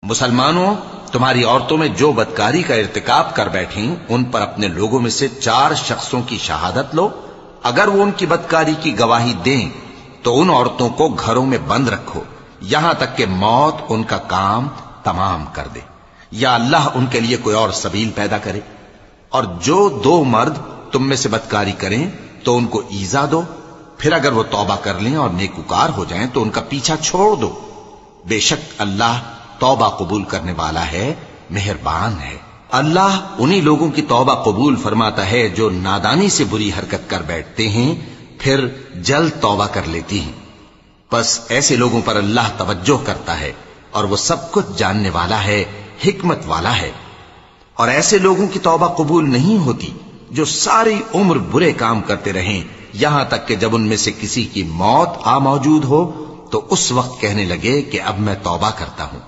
مسلمانوں، تمہاری عورتوں میں جو بدکاری کا ارتکاب کر بیٹھیں ان پر اپنے لوگوں میں سے 4 شخصوں کی شہادت لو. اگر وہ ان کی بدکاری کی گواہی دیں تو ان عورتوں کو گھروں میں بند رکھو یہاں تک کہ موت ان کا کام تمام کر دے، یا اللہ ان کے لیے کوئی اور سبیل پیدا کرے. اور جو 2 مرد تم میں سے بدکاری کریں تو ان کو ایذا دو، پھر اگر وہ توبہ کر لیں اور نیکوکار ہو جائیں تو ان کا پیچھا چھوڑ دو. بے شک اللہ توبہ قبول کرنے والا ہے، مہربان ہے. اللہ انہی لوگوں کی توبہ قبول فرماتا ہے جو نادانی سے بری حرکت کر بیٹھتے ہیں پھر جلد توبہ کر لیتی ہیں. بس ایسے لوگوں پر اللہ توجہ کرتا ہے اور وہ سب کچھ جاننے والا ہے، حکمت والا ہے. اور ایسے لوگوں کی توبہ قبول نہیں ہوتی جو ساری عمر برے کام کرتے رہیں یہاں تک کہ جب ان میں سے کسی کی موت آ موجود ہو تو اس وقت کہنے لگے کہ اب میں توبہ کرتا ہوں.